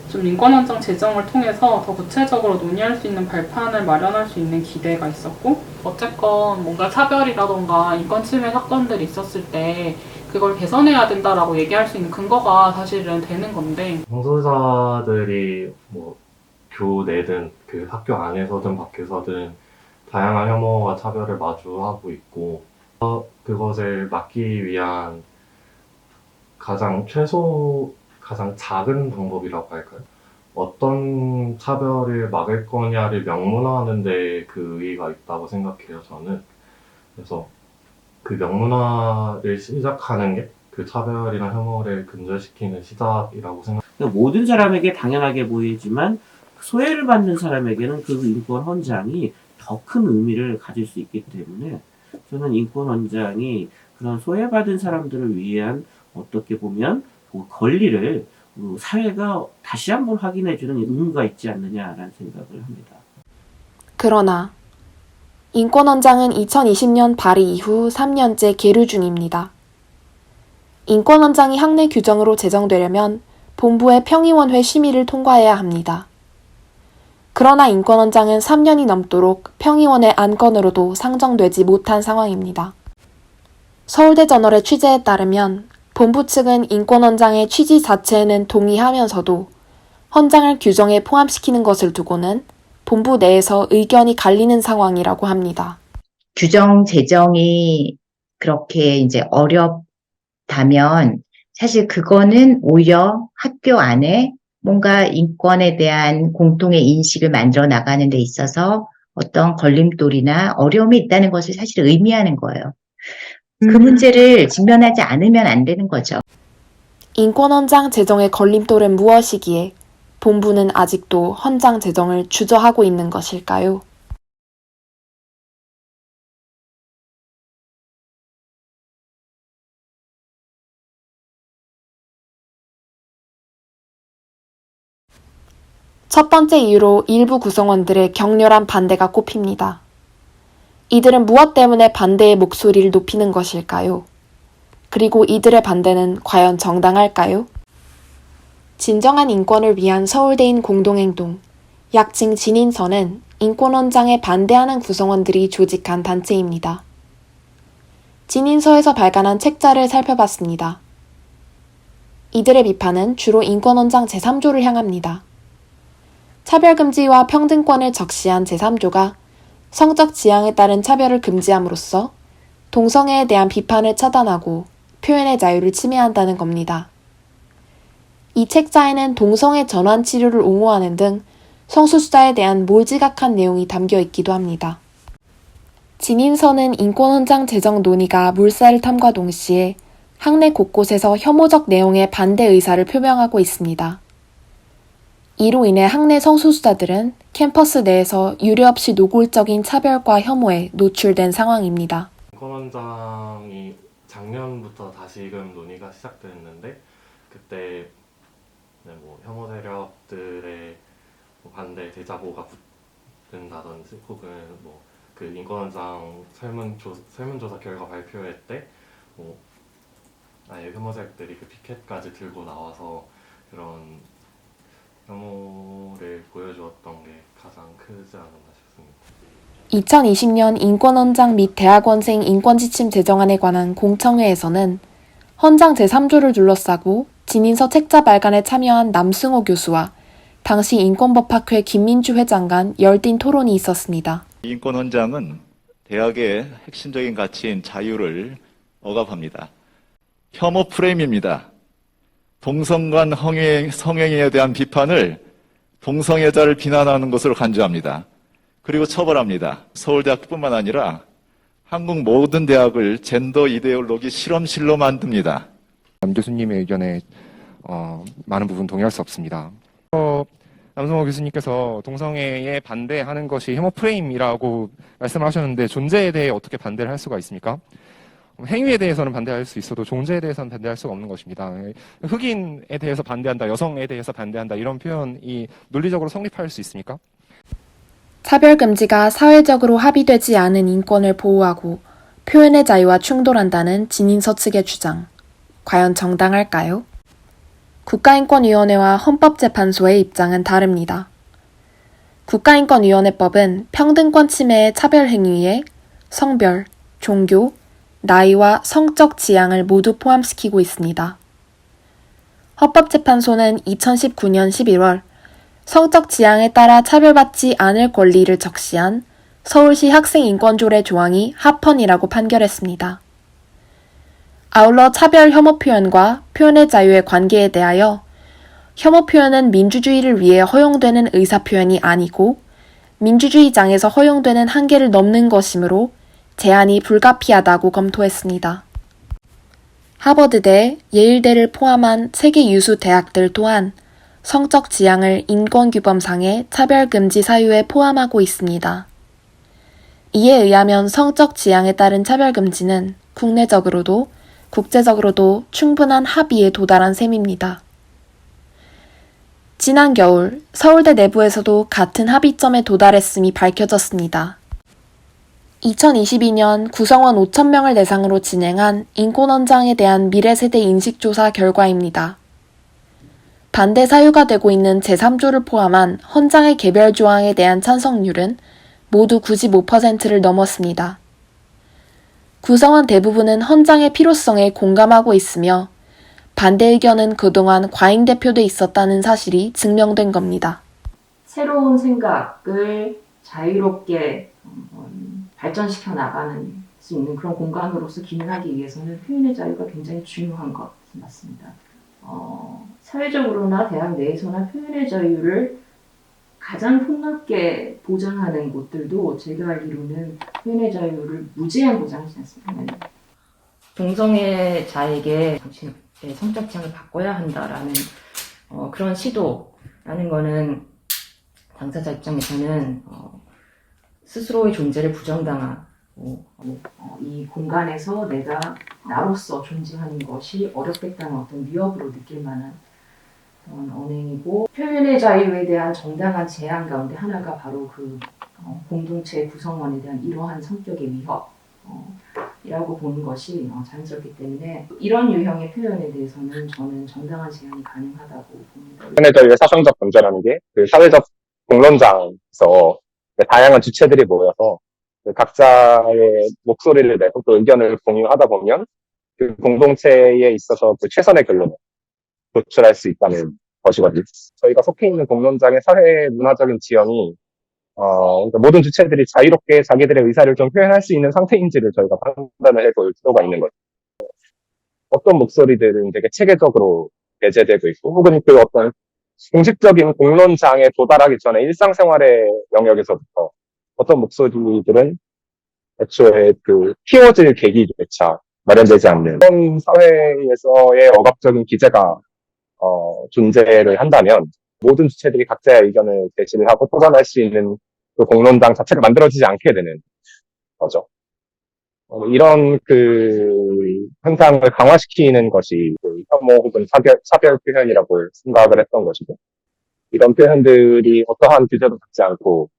좀 인권헌장 제정을 통해서 더 구체적으로 논의할 수 있는 발판을 마련할 수 있는 기대가 있었고, 어쨌건 뭔가 차별이라던가 인권 침해 사건들이 있었을 때 그걸 개선해야 된다라고 얘기할 수 있는 근거가 사실은 되는 건데, 당사자들이 뭐 교내든 그 학교 안에서든 밖에서든 다양한 혐오와 차별을 마주하고 있고, 그것을 막기 위한 가장 작은 방법이라고 할까요? 어떤 차별을 막을 거냐를 명문화하는 데 그 의의가 있다고 생각해요, 저는. 그래서 그 명문화를 시작하는 게 그 차별이나 혐오를 근절시키는 시작이라고 생각해요. 모든 사람에게 당연하게 보이지만 소외를 받는 사람에게는 그 인권 헌장이 더 큰 의미를 가질 수 있기 때문에 저는 인권 헌장이 그런 소외받은 사람들을 위한 어떻게 보면 그 권리를 사회가 다시 한번 확인해주는 의무가 있지 않느냐라는 생각을 합니다. 그러나 인권헌장은 2020년 발의 이후 3년째 계류 중입니다. 인권헌장이 학내 규정으로 제정되려면 본부의 평의원회 심의를 통과해야 합니다. 그러나 인권헌장은 3년이 넘도록 평의원의 안건으로도 상정되지 못한 상황입니다. 서울대저널의 취재에 따르면 본부 측은 인권헌장의 취지 자체에는 동의하면서도 헌장을 규정에 포함시키는 것을 두고는 본부 내에서 의견이 갈리는 상황이라고 합니다. 규정 제정이 그렇게 이제 어렵다면 사실 그거는 오히려 학교 안에 뭔가 인권에 대한 공통의 인식을 만들어 나가는 데 있어서 어떤 걸림돌이나 어려움이 있다는 것을 사실 의미하는 거예요. 그 문제를 직면하지 않으면 안 되는 거죠. 인권헌장 제정의 걸림돌은 무엇이기에 본부는 아직도 헌장 제정을 주저하고 있는 것일까요? 첫 번째 이유로 일부 구성원들의 격렬한 반대가 꼽힙니다. 이들은 무엇 때문에 반대의 목소리를 높이는 것일까요? 그리고 이들의 반대는 과연 정당할까요? 진정한 인권을 위한 서울대인 공동행동, 약칭 진인서는 인권헌장에 반대하는 구성원들이 조직한 단체입니다. 진인서에서 발간한 책자를 살펴봤습니다. 이들의 비판은 주로 인권헌장 제3조를 향합니다. 차별금지와 평등권을 적시한 제3조가 성적 지향에 따른 차별을 금지함으로써 동성애에 대한 비판을 차단하고 표현의 자유를 침해한다는 겁니다. 이 책자에는 동성애 전환 치료를 옹호하는 등 성소수자에 대한 몰지각한 내용이 담겨 있기도 합니다. 진인서는 인권헌장 제정 논의가 물살을 탐과 동시에 학내 곳곳에서 혐오적 내용에 반대 의사를 표명하고 있습니다. 이로 인해 학내 성소수자들은 캠퍼스 내에서 유례없이 노골적인 차별과 혐오에 노출된 상황입니다. 인권헌장이 작년부터 다시금 논의가 시작됐는데 그때 혐오 세력들의 반대 대자보가 붙는다든지 혹은 그 인권헌장 설문조사 결과 발표회 때 아예 혐오 세력들이 그 피켓까지 들고 나와서 그런 혐오를 보여주었던 게 가장 크지 않았나 싶습니다. 2020년 인권헌장 및 대학원생 인권지침 제정안에 관한 공청회에서는 헌장 제3조를 둘러싸고 진인서 책자 발간에 참여한 남승호 교수와 당시 인권법학회 김민주 회장 간 열띤 토론이 있었습니다. 인권헌장은 대학의 핵심적인 가치인 자유를 억압합니다. 혐오 프레임입니다. 동성 간 성행위에 대한 비판을 동성애자를 비난하는 것으로 간주합니다. 그리고 처벌합니다. 서울대학뿐만 아니라 한국 모든 대학을 젠더 이데올로기 실험실로 만듭니다. 남 교수님의 의견에 많은 부분 동의할 수 없습니다. 남성호 교수님께서 동성애에 반대하는 것이 혐오 프레임이라고 말씀을 하셨는데 존재에 대해 어떻게 반대를 할 수가 있습니까? 행위에 대해서는 반대할 수 있어도 존재에 대해서는 반대할 수가 없는 것입니다. 흑인에 대해서 반대한다, 여성에 대해서 반대한다 이런 표현이 논리적으로 성립할 수 있습니까? 차별금지가 사회적으로 합의되지 않은 인권을 보호하고 표현의 자유와 충돌한다는 진인서 측의 주장. 과연 정당할까요? 국가인권위원회와 헌법재판소의 입장은 다릅니다. 국가인권위원회법은 평등권 침해의 차별 행위에 성별, 종교, 나이와 성적 지향을 모두 포함시키고 있습니다. 헌법재판소는 2019년 11월 성적 지향에 따라 차별받지 않을 권리를 적시한 서울시 학생인권조례 조항이 합헌이라고 판결했습니다. 아울러 차별 혐오 표현과 표현의 자유의 관계에 대하여 혐오 표현은 민주주의를 위해 허용되는 의사표현이 아니고 민주주의장에서 허용되는 한계를 넘는 것이므로 제한이 불가피하다고 검토했습니다. 하버드대, 예일대를 포함한 세계 유수 대학들 또한 성적 지향을 인권규범상의 차별금지 사유에 포함하고 있습니다. 이에 의하면 성적 지향에 따른 차별금지는 국내적으로도 국제적으로도 충분한 합의에 도달한 셈입니다. 지난 겨울 서울대 내부에서도 같은 합의점에 도달했음이 밝혀졌습니다. 2022년 구성원 5,000명을 대상으로 진행한 인권헌장에 대한 미래세대 인식조사 결과입니다. 반대 사유가 되고 있는 제3조를 포함한 헌장의 개별 조항에 대한 찬성률은 모두 95%를 넘었습니다. 구성원 대부분은 헌장의 필요성에 공감하고 있으며 반대 의견은 그동안 과잉대표돼 있었다는 사실이 증명된 겁니다. 새로운 생각을 자유롭게 발전시켜 나가는 수 있는 그런 공간으로서 기능하기 위해서는 표현의 자유가 굉장히 중요한 것 같습니다. 사회적으로나 대학 내에서나 표현의 자유를 가장 폭넓게 보장하는 곳들도 제가 알기로는 표현의 자유를 무제한 보장하지 않습니다. 동성애자에게 당신의 성적 지향을 바꿔야 한다라는 그런 시도라는 거는 당사자 입장에서는 스스로의 존재를 부정당하고 이 공간에서 내가 나로서 존재하는 것이 어렵겠다는 어떤 위협으로 느낄 만한 언행이고, 표현의 자유에 대한 정당한 제한 가운데 하나가 바로 그 공동체 구성원에 대한 이러한 성격의 위협이라고 보는 것이 자연스럽기 때문에 이런 유형의 표현에 대해서는 저는 정당한 제한이 가능하다고 봅니다. 표현의 자유의 사상적 문제라는 게 그 사회적 공론장에서 다양한 주체들이 모여서 각자의 목소리를 내고 또 의견을 공유하다 보면 그 공동체에 있어서 그 최선의 결론을 도출할 수 있다는 것이거든요. 저희가 속해 있는 공론장의 사회 문화적인 지형이 그러니까 모든 주체들이 자유롭게 자기들의 의사를 좀 표현할 수 있는 상태인지를 저희가 판단을 해볼 필요가 있는 거죠. 어떤 목소리들은 되게 체계적으로 배제되고 있고, 혹은 그 어떤 공식적인 공론장에 도달하기 전에 일상생활의 영역에서부터 어떤 목소리들은 애초에 그 피워질 계기조차 마련되지 않는 그런 사회에서의 억압적인 기제가 존재를 한다면 모든 주체들이 각자의 의견을 제시를 하고 토론할 수 있는 그 공론장 자체가 만들어지지 않게 되는 거죠. 이런 그 현상을 강화시키는 것이 그 혐오 혹은 차별 표현이라고 생각을 했던 것이고, 이런 표현들이 어떠한 규제도 받지 않고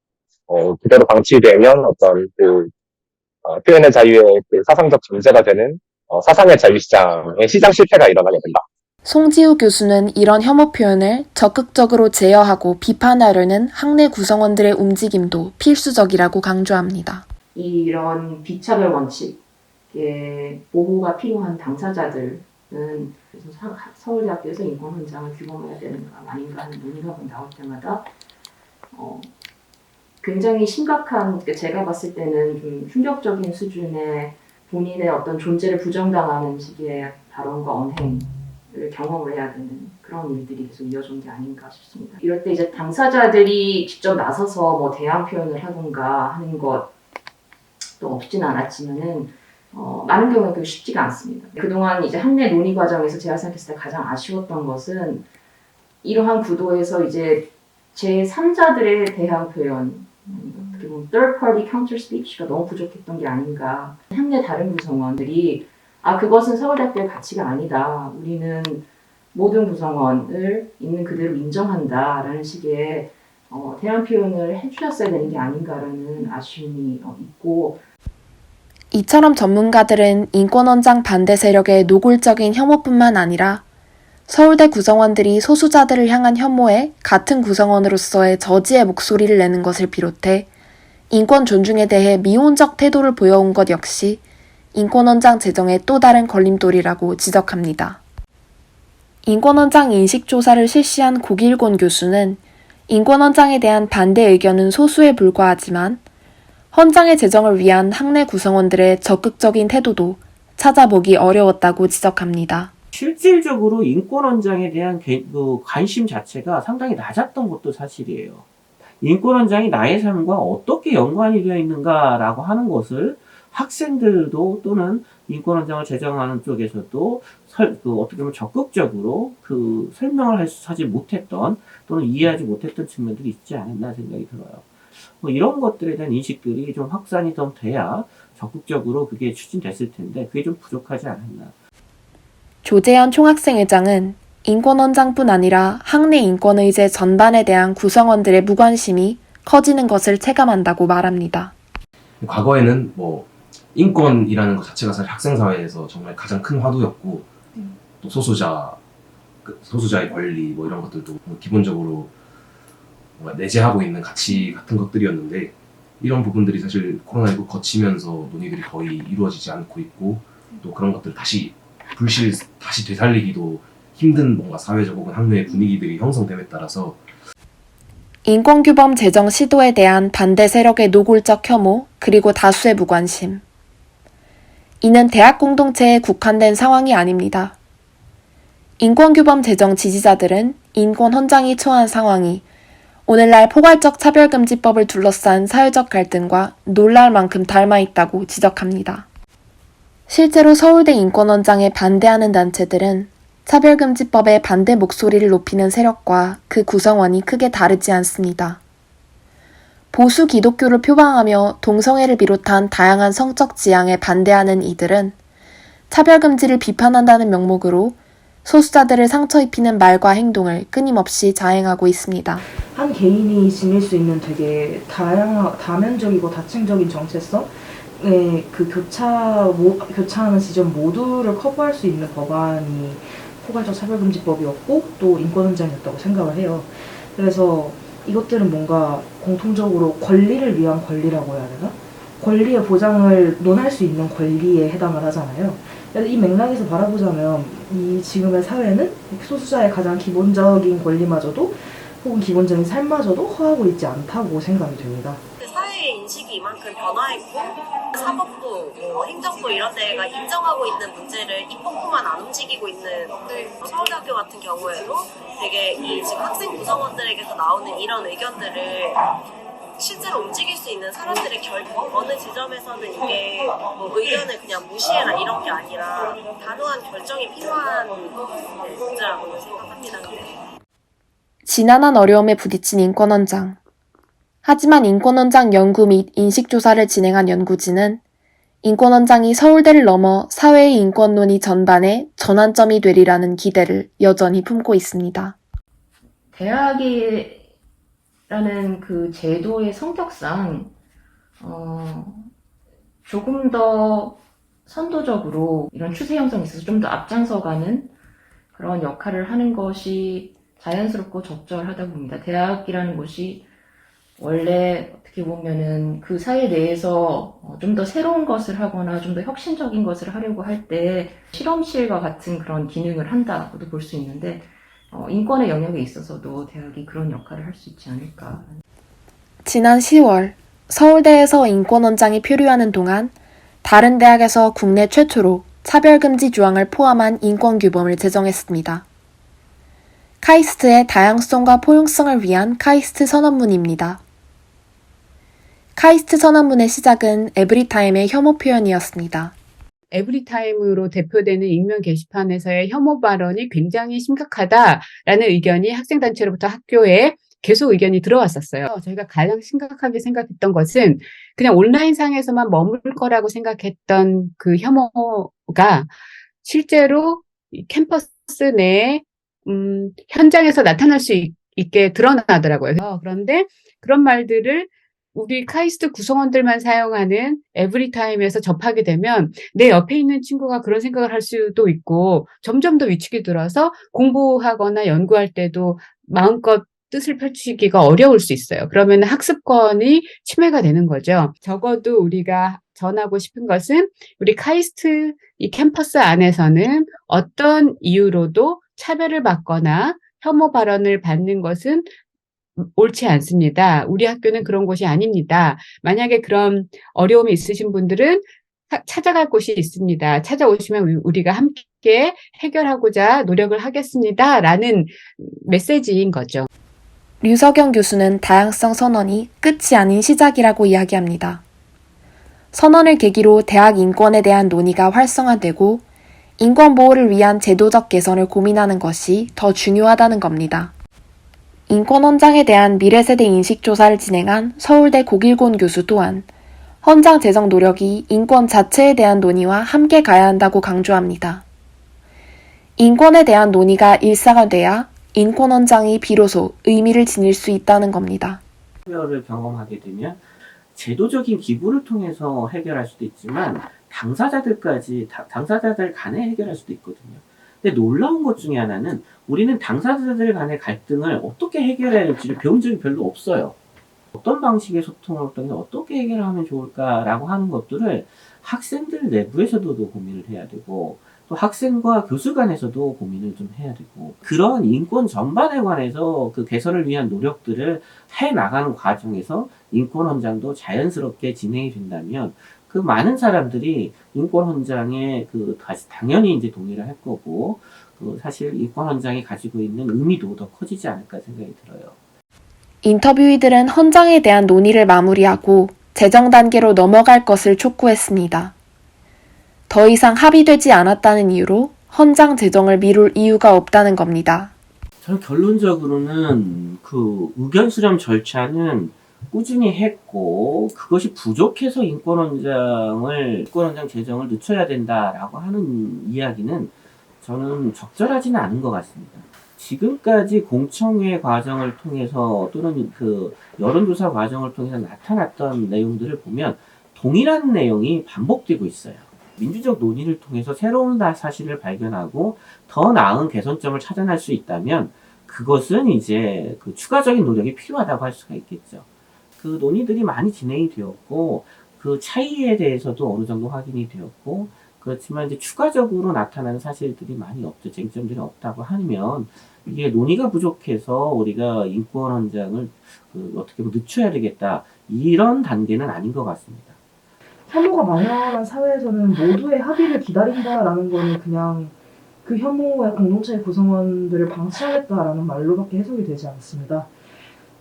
그대로 방치되면 어떤 그 표현의 자유의 그 사상적 전제가 되는 사상의 자유시장의 시장 실패가 일어나게 된다. 송지우 교수는 이런 혐오 표현을 적극적으로 제어하고 비판하려는 학내 구성원들의 움직임도 필수적이라고 강조합니다. 이런 비차별 원칙의 보호가 필요한 당사자들은 그래서 서울대학교에서 인권헌장을 규범해야 되는가 아닌가 하는 논의가 나올 때마다 굉장히 심각한, 제가 봤을 때는 좀 충격적인 수준의 본인의 어떤 존재를 부정당하는 식의 발언과 언행을 경험을 해야 되는 그런 일들이 계속 이어진 게 아닌가 싶습니다. 이럴 때 이제 당사자들이 직접 나서서 뭐 대안 표현을 하던가 하는 것도 없진 않았지만은 많은 경우에 그게 쉽지가 않습니다. 그동안 이제 학내 논의 과정에서 제가 생각했을 때 가장 아쉬웠던 것은 이러한 구도에서 이제 제3자들에 대한 표현, 그리고 third party counter speech가 너무 부족했던 게 아닌가. 학내 다른 구성원들이 그것은 서울대학교의 가치가 아니다. 우리는 모든 구성원을 있는 그대로 인정한다라는 식의 대안 표현을 해주셨어야 되는 게 아닌가라는 아쉬움이 있고, 이처럼 전문가들은 인권헌장 반대 세력의 노골적인 혐오뿐만 아니라 서울대 구성원들이 소수자들을 향한 혐오에 같은 구성원으로서의 저지의 목소리를 내는 것을 비롯해 인권 존중에 대해 미온적 태도를 보여온 것 역시 인권헌장 제정의 또 다른 걸림돌이라고 지적합니다. 인권헌장 인식조사를 실시한 고길곤 교수는 인권헌장에 대한 반대 의견은 소수에 불과하지만 헌장의 제정을 위한 학내 구성원들의 적극적인 태도도 찾아보기 어려웠다고 지적합니다. 실질적으로 인권헌장에 대한 관심 자체가 상당히 낮았던 것도 사실이에요. 인권헌장이 나의 삶과 어떻게 연관이 되어 있는가라고 하는 것을 학생들도 또는 인권헌장을 제정하는 쪽에서도 어떻게 보면 적극적으로 설명을 하지 못했던 또는 이해하지 못했던 측면들이 있지 않았나 생각이 들어요. 이런 것들에 대한 인식들이 좀 확산이 좀 돼야 적극적으로 그게 추진됐을 텐데 그게 좀 부족하지 않았나. 조재현 총학생회장은 인권헌장뿐 아니라 학내 인권의제 전반에 대한 구성원들의 무관심이 커지는 것을 체감한다고 말합니다. 과거에는 인권이라는 것 자체가 사실 학생사회에서 정말 가장 큰 화두였고 또 소수자의 권리 이런 것들도 기본적으로 내재하고 있는 가치 같은 것들이었는데 이런 부분들이 사실 코로나19 거치면서 논의들이 거의 이루어지지 않고 있고 또 그런 것들 다시 되살리기도 힘든 뭔가 사회적 혹은 학내의 분위기들이 형성됨에 따라서 인권규범 제정 시도에 대한 반대 세력의 노골적 혐오 그리고 다수의 무관심. 이는 대학 공동체에 국한된 상황이 아닙니다. 인권규범 제정 지지자들은 인권헌장이 처한 상황이 오늘날 포괄적 차별금지법을 둘러싼 사회적 갈등과 놀랄 만큼 닮아있다고 지적합니다. 실제로 서울대 인권헌장에 반대하는 단체들은 차별금지법의 반대 목소리를 높이는 세력과 그 구성원이 크게 다르지 않습니다. 보수 기독교를 표방하며 동성애를 비롯한 다양한 성적 지향에 반대하는 이들은 차별금지를 비판한다는 명목으로 소수자들을 상처 입히는 말과 행동을 끊임없이 자행하고 있습니다. 한 개인이 지닐 수 있는 되게 다면적이고 다층적인 정체성의 교차하는 지점 모두를 커버할 수 있는 법안이 포괄적 차별금지법이었고 또 인권헌장이었다고 생각을 해요. 그래서 이것들은 뭔가 공통적으로 권리를 위한 권리라고 해야 되나? 권리의 보장을 논할 수 있는 권리에 해당을 하잖아요. 이 맥락에서 바라보자면 이 지금의 사회는 소수자의 가장 기본적인 권리마저도 혹은 기본적인 삶마저도 허하고 있지 않다고 생각이 됩니다. 사회의 인식이 이만큼 변화했고 사법부, 행정부 이런 데가 인정하고 있는 문제를 입법부만 안 움직이고 있는 서울대학교 같은 경우에도 되게 이 지금 학생 구성원들에게서 나오는 이런 의견들을 실제로 움직일 수 있는 사람들의 어느 지점에서는 이게 의견을 그냥 무시해라 이런 게 아니라 단호한 결정이 필요한 문제라고 생각합니다. 지난한 어려움에 부딪힌 인권헌장. 하지만 인권헌장 연구 및 인식조사를 진행한 연구진은 인권헌장이 서울대를 넘어 사회의 인권 논의 전반에 전환점이 되리라는 기대를 여전히 품고 있습니다. 대학이라는 그 제도의 성격상 조금 더 선도적으로 이런 추세 형성에 있어서 좀 더 앞장서가는 그런 역할을 하는 것이 자연스럽고 적절하다고 봅니다. 대학이라는 곳이 원래 어떻게 보면은 그 사회 내에서 좀 더 새로운 것을 하거나 좀 더 혁신적인 것을 하려고 할 때 실험실과 같은 그런 기능을 한다고도 볼 수 있는데 인권의 영역에 있어서도 대학이 그런 역할을 할 수 있지 않을까. 지난 10월 서울대에서 인권헌장이 표류하는 동안 다른 대학에서 국내 최초로 차별금지 조항을 포함한 인권규범을 제정했습니다. 카이스트의 다양성과 포용성을 위한 카이스트 선언문입니다. 카이스트 선언문의 시작은 에브리타임의 혐오 표현이었습니다. 에브리타임으로 대표되는 익명 게시판에서의 혐오 발언이 굉장히 심각하다라는 의견이 학생단체로부터 학교에 계속 의견이 들어왔었어요. 저희가 가장 심각하게 생각했던 것은 그냥 온라인상에서만 머물 거라고 생각했던 그 혐오가 실제로 캠퍼스 내에 현장에서 나타날 수 있게 드러나더라고요. 그런데 그런 말들을 우리 카이스트 구성원들만 사용하는 에브리타임에서 접하게 되면 내 옆에 있는 친구가 그런 생각을 할 수도 있고 점점 더 위축이 들어서 공부하거나 연구할 때도 마음껏 뜻을 펼치기가 어려울 수 있어요. 그러면 학습권이 침해가 되는 거죠. 적어도 우리가 전하고 싶은 것은 우리 카이스트 이 캠퍼스 안에서는 어떤 이유로도 차별을 받거나 혐오 발언을 받는 것은 옳지 않습니다. 우리 학교는 그런 곳이 아닙니다. 만약에 그런 어려움이 있으신 분들은 찾아갈 곳이 있습니다. 찾아오시면 우리가 함께 해결하고자 노력을 하겠습니다. 라는 메시지인 거죠. 류석영 교수는 다양성 선언이 끝이 아닌 시작이라고 이야기합니다. 선언을 계기로 대학 인권에 대한 논의가 활성화되고 인권 보호를 위한 제도적 개선을 고민하는 것이 더 중요하다는 겁니다. 인권 헌장에 대한 미래세대 인식조사를 진행한 서울대 고길곤 교수 또한 헌장 제정 노력이 인권 자체에 대한 논의와 함께 가야 한다고 강조합니다. 인권에 대한 논의가 일상화돼야 인권 헌장이 비로소 의미를 지닐 수 있다는 겁니다. 차별을 경험하게 되면 제도적인 기구를 통해서 해결할 수도 있지만 당사자들 간에 해결할 수도 있거든요. 근데 놀라운 것 중에 하나는 우리는 당사자들 간의 갈등을 어떻게 해결해야 될지를 배운 적이 별로 없어요. 어떤 방식의 소통을 어떻게 해결하면 좋을까라고 하는 것들을 학생들 내부에서도 고민을 해야 되고 또 학생과 교수 간에서도 고민을 좀 해야 되고 그런 인권 전반에 관해서 그 개선을 위한 노력들을 해나가는 과정에서 인권 헌장도 자연스럽게 진행이 된다면 그 많은 사람들이 인권 헌장에 당연히 이제 동의를 할 거고 사실 인권 헌장이 가지고 있는 의미도 더 커지지 않을까 생각이 들어요. 인터뷰이들은 헌장에 대한 논의를 마무리하고 재정 단계로 넘어갈 것을 촉구했습니다. 더 이상 합의되지 않았다는 이유로 헌장 제정을 미룰 이유가 없다는 겁니다. 저는 결론적으로는 그 의견 수렴 절차는 꾸준히 했고 그것이 부족해서 인권헌장 제정을 늦춰야 된다라고 하는 이야기는 저는 적절하지는 않은 것 같습니다. 지금까지 공청회 과정을 통해서 또는 그 여론조사 과정을 통해서 나타났던 내용들을 보면 동일한 내용이 반복되고 있어요. 민주적 논의를 통해서 새로운 사실을 발견하고 더 나은 개선점을 찾아낼 수 있다면 그것은 이제 그 추가적인 노력이 필요하다고 할 수가 있겠죠. 그 논의들이 많이 진행이 되었고 그 차이에 대해서도 어느 정도 확인이 되었고 그렇지만 이제 추가적으로 나타나는 사실들이 많이 없죠. 쟁점들이 없다고 하면 이게 논의가 부족해서 우리가 인권 헌장을 어떻게 보면 늦춰야 되겠다 이런 단계는 아닌 것 같습니다. 혐오가 만연한 사회에서는 모두의 합의를 기다린다라는 거는 그냥 그 혐오의 공동체의 구성원들을 방치하겠다라는 말로밖에 해석이 되지 않습니다.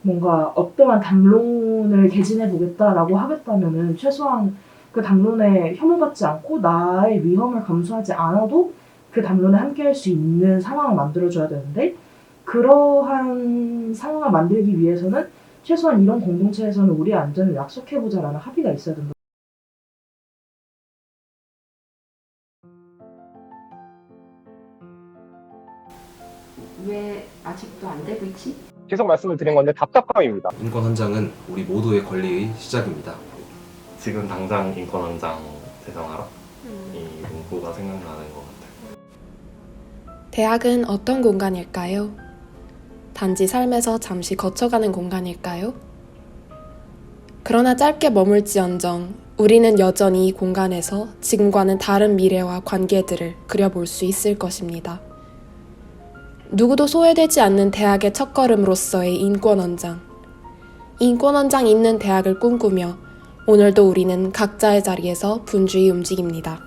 뭔가 어떠한 담론을 개진해 보겠다라고 하겠다면은 최소한 그 담론에 혐오받지 않고 나의 위험을 감수하지 않아도 그 담론에 함께할 수 있는 상황을 만들어줘야 되는데 그러한 상황을 만들기 위해서는 최소한 이런 공동체에서는 우리의 안전을 약속해보자라는 합의가 있어야 된다. 왜 아직도 안 되고 있지? 계속 말씀을 드린 건데 답답함입니다. 인권 헌장은 우리 모두의 권리의 시작입니다. 지금 당장 인권 헌장 제정하라? 이 문구가 생각나는 것 같아요. 대학은 어떤 공간일까요? 단지 삶에서 잠시 거쳐가는 공간일까요? 그러나 짧게 머물지언정 우리는 여전히 이 공간에서 지금과는 다른 미래와 관계들을 그려볼 수 있을 것입니다. 누구도 소외되지 않는 대학의 첫걸음으로서의 인권헌장. 인권헌장 있는 대학을 꿈꾸며 오늘도 우리는 각자의 자리에서 분주히 움직입니다.